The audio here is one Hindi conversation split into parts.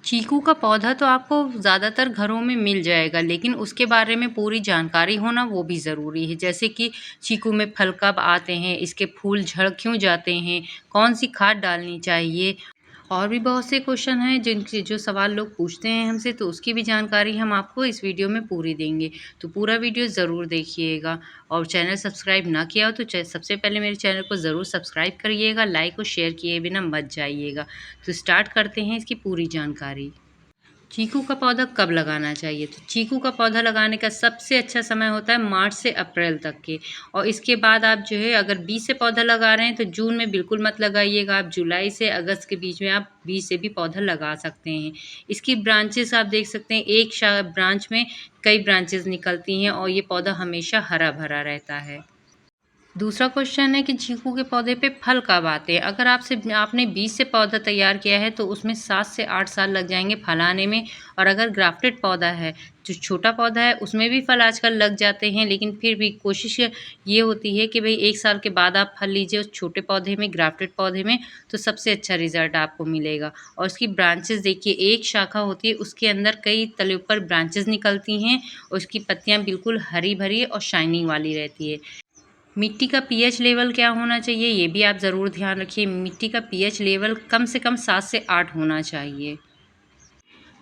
चीकू का पौधा तो आपको ज़्यादातर घरों में मिल जाएगा, लेकिन उसके बारे में पूरी जानकारी होना वो भी ज़रूरी है। जैसे कि चीकू में फल कब आते हैं, इसके फूल झड़ क्यों जाते हैं, कौन-सी खाद डालनी चाहिए, और भी बहुत से क्वेश्चन हैं जिनके जो सवाल लोग पूछते हैं हमसे, तो उसकी भी जानकारी हम आपको इस वीडियो में पूरी देंगे। तो पूरा वीडियो ज़रूर देखिएगा, और चैनल सब्सक्राइब ना किया हो तो सबसे पहले मेरे चैनल को ज़रूर सब्सक्राइब करिएगा, लाइक और शेयर किए बिना मत जाइएगा। तो स्टार्ट करते हैं इसकी पूरी जानकारी। चीकू का पौधा कब लगाना चाहिए? तो चीकू का पौधा लगाने का सबसे अच्छा समय होता है मार्च से अप्रैल तक के, और इसके बाद आप जो है अगर बीज से पौधा लगा रहे हैं तो जून में बिल्कुल मत लगाइएगा। आप जुलाई से अगस्त के बीच में आप बीज से भी पौधा लगा सकते हैं। इसकी ब्रांचेस आप देख सकते हैं, एक ब्रांच में कई ब्रांचेस निकलती हैं और ये पौधा हमेशा हरा भरा रहता है। दूसरा क्वेश्चन है कि चीकू के पौधे पे फल कब आते हैं? अगर आपने बीज से पौधा तैयार किया है तो उसमें 7 से 8 साल लग जाएंगे फल आने में। और अगर ग्राफ्टेड पौधा है, जो छोटा पौधा है, उसमें भी फल आजकल लग जाते हैं, लेकिन फिर भी कोशिश ये होती है कि भाई 1 साल के बाद आप फल लीजिए उस छोटे पौधे में, ग्राफ्टेड पौधे में, तो सबसे अच्छा रिजल्ट आपको मिलेगा। और उसकी ब्रांचेस देखिए, एक शाखा होती है उसके अंदर कई तले पर ब्रांचेस निकलती हैं, और उसकी पत्तियां बिल्कुल हरी भरी और शाइनिंग वाली रहती है। मिट्टी का पीएच लेवल क्या होना चाहिए, ये भी आप ज़रूर ध्यान रखिए। मिट्टी का पीएच लेवल कम से कम 7 से 8 होना चाहिए।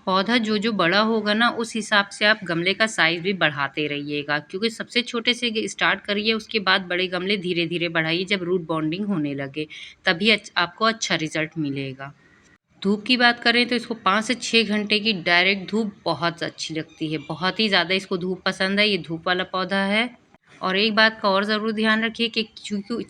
पौधा जो बड़ा होगा ना, उस हिसाब से आप गमले का साइज़ भी बढ़ाते रहिएगा, क्योंकि सबसे छोटे से स्टार्ट करिए, उसके बाद बड़े गमले धीरे धीरे बढ़ाइए जब रूट बॉन्डिंग होने लगे, तभी आपको अच्छा रिजल्ट मिलेगा। धूप की बात करें तो इसको 5 से 6 घंटे की डायरेक्ट धूप बहुत अच्छी लगती है, बहुत ही ज़्यादा इसको धूप पसंद है, ये धूप वाला पौधा है। और एक बात का और ज़रूर ध्यान रखिए कि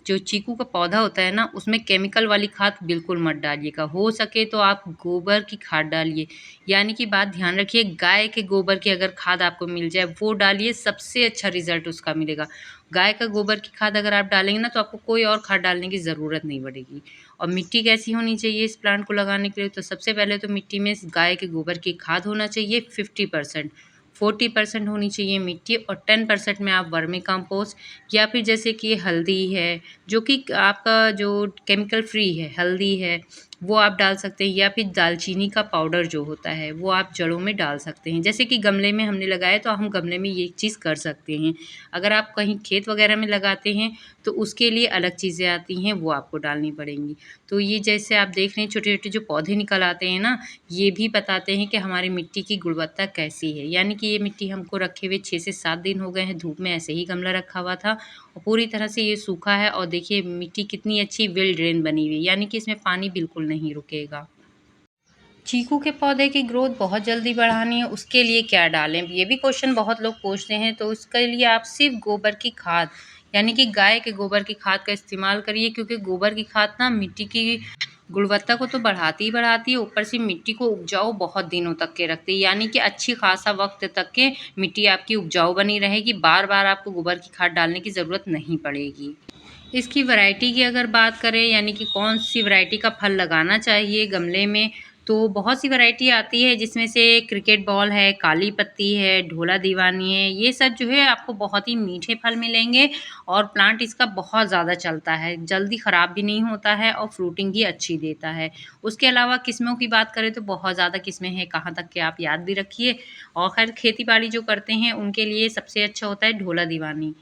जो चीकू का पौधा होता है ना, उसमें केमिकल वाली खाद बिल्कुल मत डालिएगा। हो सके तो आप गोबर की खाद डालिए, यानी कि बात ध्यान रखिए, गाय के गोबर की अगर खाद आपको मिल जाए वो डालिए, सबसे अच्छा रिजल्ट उसका मिलेगा। गाय का गोबर की खाद अगर आप डालेंगे ना, तो आपको कोई और खाद डालने की ज़रूरत नहीं पड़ेगी। और मिट्टी कैसी होनी चाहिए इस प्लांट को लगाने के लिए? तो सबसे पहले तो मिट्टी में गाय के गोबर की खाद होना चाहिए 50%, 40% होनी चाहिए मिट्टी, और 10% में आप वर्मी कंपोस्ट, या फिर जैसे कि हल्दी है, जो कि आपका जो केमिकल फ्री है, हल्दी है, वो आप डाल सकते हैं, या फिर दालचीनी का पाउडर जो होता है वो आप जड़ों में डाल सकते हैं। जैसे कि गमले में हमने लगाया तो हम गमले में ये चीज़ कर सकते हैं। अगर आप कहीं खेत वगैरह में लगाते हैं तो उसके लिए अलग चीज़ें आती हैं, वो आपको डालनी पड़ेंगी। तो ये जैसे आप देख रहे हैं छोटे-छोटे जो पौधे निकल आते हैं ना, ये भी बताते हैं कि हमारी मिट्टी की गुणवत्ता कैसी है। यानी कि ये मिट्टी हमको रखे हुए 6 से 7 दिन हो गए हैं, धूप में ऐसे ही गमला रखा हुआ था, और पूरी तरह से ये सूखा है, और देखिए मिट्टी कितनी अच्छी वेल ड्रेन बनी हुई है, यानी कि इसमें पानी बिल्कुल नहीं रुकेगा। चीकू के पौधे की ग्रोथ बहुत जल्दी बढ़ानी है, उसके लिए क्या डालें? ये भी क्वेश्चन बहुत लोग पूछते हैं। तो उसके लिए आप सिर्फ़ गोबर की खाद, यानी कि गाय के गोबर की खाद का इस्तेमाल करिए, क्योंकि गोबर की खाद ना मिट्टी की गुणवत्ता को तो बढ़ाती ही बढ़ाती है, ऊपर से मिट्टी को उपजाऊ बहुत दिनों तक के रखती है, यानी कि अच्छी खासा वक़्त तक के मिट्टी आपकी उपजाऊ बनी रहेगी, बार-बार आपको गोबर की खाद डालने की ज़रूरत नहीं पड़ेगी। इसकी वैरायटी की अगर बात करें, यानी कि कौन-सी वैरायटी का फल लगाना चाहिए गमले में, तो बहुत सी वैरायटी आती है, जिसमें से क्रिकेट बॉल है, काली पत्ती है, ढोला दीवानी है, ये सब जो है आपको बहुत ही मीठे फल मिलेंगे, और प्लांट इसका बहुत ज़्यादा चलता है, जल्दी ख़राब भी नहीं होता है, और फ्रूटिंग भी अच्छी देता है। उसके अलावा किस्मों की बात करें तो बहुत ज़्यादा किस्में हैं, कहाँ तक के आप याद भी रखिए। और ख़ैर खेती-बाड़ी जो करते हैं उनके लिए सबसे अच्छा होता है ढोला दीवानी।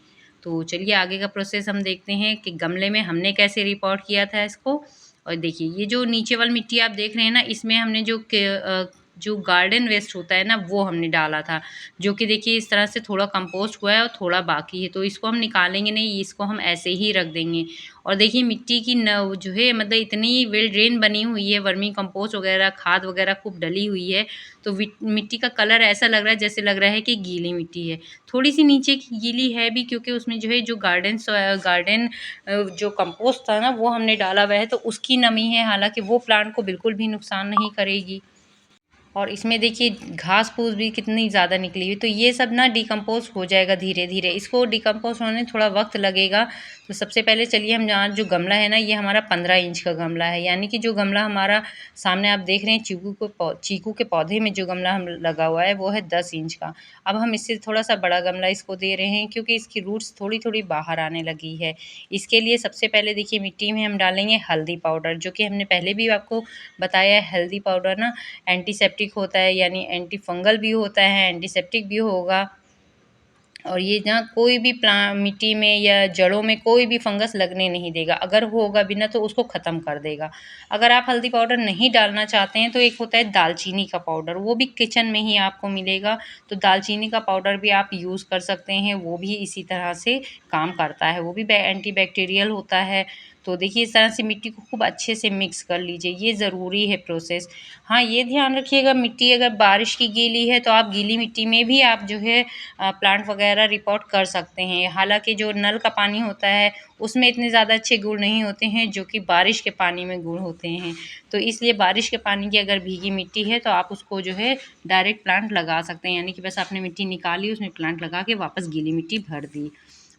तो चलिए आगे का प्रोसेस हम देखते हैं कि गमले में हमने कैसे रिपोर्ट किया था इसको। और देखिए ये जो नीचे वाली मिट्टी आप देख रहे हैं ना, इसमें हमने जो गार्डन वेस्ट होता है ना, वो हमने डाला था, जो कि देखिए इस तरह से थोड़ा कंपोस्ट हुआ है और थोड़ा बाकी है, तो इसको हम निकालेंगे नहीं, इसको हम ऐसे ही रख देंगे। और देखिए मिट्टी की न जो है मतलब इतनी वेल ड्रेन बनी हुई है, वर्मी कंपोस्ट वगैरह, खाद वगैरह खूब डली हुई है, तो मिट्टी का कलर ऐसा लग रहा है जैसे लग रहा है कि गीली मिट्टी है। थोड़ी-सी नीचे की गीली है भी, क्योंकि उसमें जो है जो गार्डन जो कंपोस्ट था ना, वो हमने डाला हुआ है, तो उसकी नमी है, हालाँकि वो प्लांट को बिल्कुल भी नुकसान नहीं करेगी। और इसमें देखिए घास-फूस भी कितनी ज़्यादा निकली हुई, तो ये सब ना डिकम्पोज़ हो जाएगा धीरे-धीरे। इसको डिकम्पोज़ होने में थोड़ा वक़्त लगेगा, तो सबसे पहले चलिए हम जहाँ जो गमला है ना, ये हमारा 15 इंच का गमला है, यानी कि जो गमला हमारा सामने आप देख रहे हैं चीकू के पौधे में जो गमला हम लगा हुआ है वो है 10 इंच का। अब हम इससे थोड़ा सा बड़ा गमला इसको दे रहे हैं क्योंकि इसकी रूट्स थोड़ी थोड़ी बाहर आने लगी है। इसके लिए सबसे पहले देखिए मिट्टी में हम डालेंगे हल्दी पाउडर, जो कि हमने पहले भी आपको बताया है। हल्दी पाउडर ना एंटीसेप्टिक होता है, यानी एंटी फंगल भी होता है, एंटीसेप्टिक भी होगा, और ये ना कोई भी मिट्टी में या जड़ों में कोई भी फंगस लगने नहीं देगा। अगर होगा भी ना तो उसको ख़त्म कर देगा। अगर आप हल्दी पाउडर नहीं डालना चाहते हैं तो एक होता है दालचीनी का पाउडर, वो भी किचन में ही आपको मिलेगा। तो दालचीनी का पाउडर भी आप यूज़ कर सकते हैं, वो भी इसी तरह से काम करता है, वो भी एंटीबैक्टीरियल होता है। तो देखिए इस तरह से मिट्टी को खूब अच्छे से मिक्स कर लीजिए, ये ज़रूरी है प्रोसेस। हाँ, ये ध्यान रखिएगा मिट्टी अगर बारिश की गीली है तो आप गीली मिट्टी में भी आप जो है प्लांट वगैरह रिपोर्ट कर सकते हैं। हालाँकि जो नल का पानी होता है उसमें इतने ज़्यादा अच्छे गुण नहीं होते हैं जो कि बारिश के पानी में गुण होते हैं। तो इसलिए बारिश के पानी की अगर भीगी मिट्टी है तो आप उसको जो है डायरेक्ट प्लांट लगा सकते हैं, यानी कि बस आपने मिट्टी निकाली, उसमें प्लांट लगा के वापस गीली मिट्टी भर दी।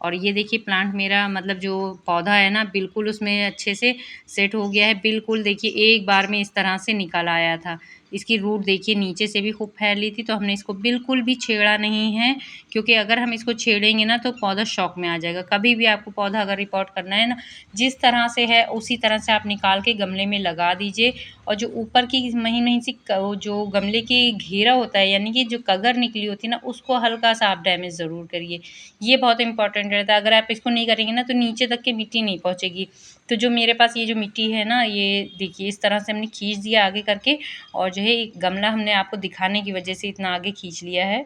और ये देखिए प्लांट मेरा मतलब जो पौधा है ना बिल्कुल उसमें अच्छे से सेट हो गया है। बिल्कुल देखिए एक बार में इस तरह से निकल आया था। इसकी रूट देखिए नीचे से भी खूब फैली थी, तो हमने इसको बिल्कुल भी छेड़ा नहीं है, क्योंकि अगर हम इसको छेड़ेंगे ना तो पौधा शॉक में आ जाएगा। कभी भी आपको पौधा अगर रिपोर्ट करना है ना, जिस तरह से है उसी तरह से आप निकाल के गमले में लगा दीजिए। और जो ऊपर की महीन-महीन सी जो गमले की घेरा होता है, यानी कि जो कगर निकली होती है ना, उसको हल्का-सा आप डैमेज ज़रूर करिए। ये बहुत इंपॉर्टेंट रहता है। अगर आप इसको नहीं करेंगे ना तो नीचे तक की मिट्टी नहीं पहुँचेगी। तो जो मेरे पास ये जो मिट्टी है ना, ये देखिए इस तरह से हमने खींच दिया आगे करके, और जो है गमला हमने आपको दिखाने की वजह से इतना आगे खींच लिया है।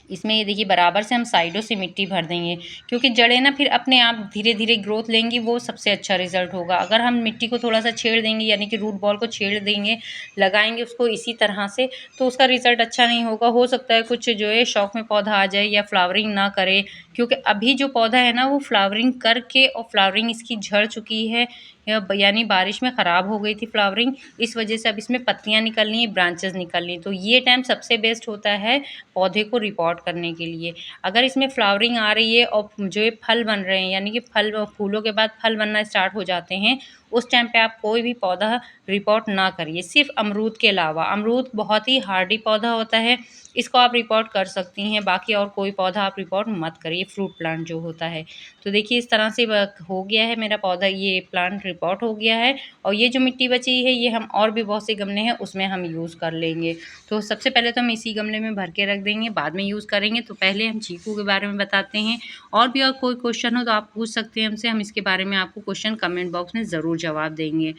इसमें ये देखिए बराबर से हम साइडों से मिट्टी भर देंगे, क्योंकि जड़ें ना फिर अपने आप धीरे-धीरे ग्रोथ लेंगी, वो सबसे अच्छा रिज़ल्ट होगा। अगर हम मिट्टी को थोड़ा-सा छेड़ देंगे, यानी कि रूट बॉल को छेड़ देंगे, लगाएँगे उसको इसी तरह से, तो उसका रिज़ल्ट अच्छा नहीं होगा। हो सकता है कुछ जो है शौक में पौधा आ जाए या फ्लावरिंग ना करे, क्योंकि अभी जो पौधा है ना वो फ्लावरिंग करके, और फ्लावरिंग इसकी झड़ चुकी है, यानी बारिश में ख़राब हो गई थी फ्लावरिंग, इस वजह से अब इसमें पत्तियाँ निकलनी है, ब्रांचेज़ निकलनी। तो ये टाइम सबसे बेस्ट होता है पौधे को रिपोर्ट करने के लिए। अगर इसमें फ्लावरिंग आ रही है और जो ये फल बन रहे हैं, यानी कि फूलों के बाद फल बनना स्टार्ट हो जाते हैं, उस टाइम पे आप कोई भी पौधा रिपोर्ट ना करिए, सिर्फ़ अमरूद के अलावा। अमरूद बहुत ही हार्डी पौधा होता है, इसको आप रिपोर्ट कर सकती हैं, बाकी और कोई पौधा आप रिपोर्ट मत करिए, फ्रूट प्लांट जो होता है। तो देखिए इस तरह से हो गया है मेरा पौधा, ये प्लांट रिपोर्ट हो गया है, और ये जो मिट्टी बची है ये हम और भी बहुत से गमले हैं उसमें हम यूज़ कर लेंगे। तो सबसे पहले तो हम इसी गमले में भर के रख देंगे, बाद में यूज़ करेंगे। तो पहले हम चीकू के बारे में बताते हैं, और भी और कोई क्वेश्चन हो तो आप पूछ सकते हैं हमसे, हम इसके बारे में आपको क्वेश्चन कमेंट बॉक्स में ज़रूर जवाब देंगे।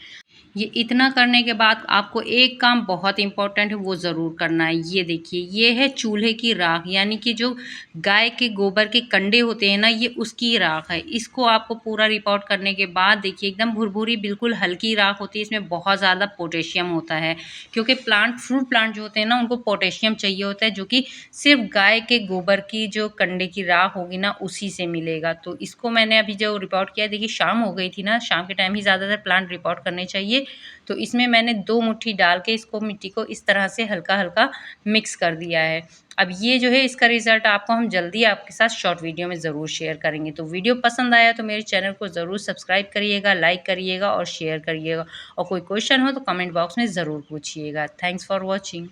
ये इतना करने के बाद आपको एक काम बहुत इम्पोर्टेंट है वो ज़रूर करना है। ये देखिए ये है चूल्हे की राख, यानी कि जो गाय के गोबर के कंडे होते हैं ना, ये उसकी राख है। इसको आपको पूरा रिपोर्ट करने के बाद देखिए एकदम भुरभुरी बिल्कुल हल्की राख होती है, इसमें बहुत ज़्यादा पोटेशियम होता है, क्योंकि फ्रूट प्लांट जो होते हैं ना उनको पोटेशियम चाहिए होता है, जो कि सिर्फ गाय के गोबर की जो कंडे की राख होगी ना उसी से मिलेगा। तो इसको मैंने अभी जो रिपोर्ट किया, देखिए शाम हो गई थी ना, शाम के टाइम ही ज़्यादातर प्लांट रिपोर्ट करने चाहिए। तो इसमें मैंने 2 मुट्ठी डाल के इसको मिट्टी को इस तरह से हल्का-हल्का मिक्स कर दिया है। अब ये जो है इसका रिज़ल्ट आपको हम जल्दी आपके साथ शॉर्ट वीडियो में ज़रूर शेयर करेंगे। तो वीडियो पसंद आया तो मेरे चैनल को ज़रूर सब्सक्राइब करिएगा, लाइक करिएगा और शेयर करिएगा, और कोई क्वेश्चन हो तो कमेंट बॉक्स में ज़रूर पूछिएगा। Thanks for watching.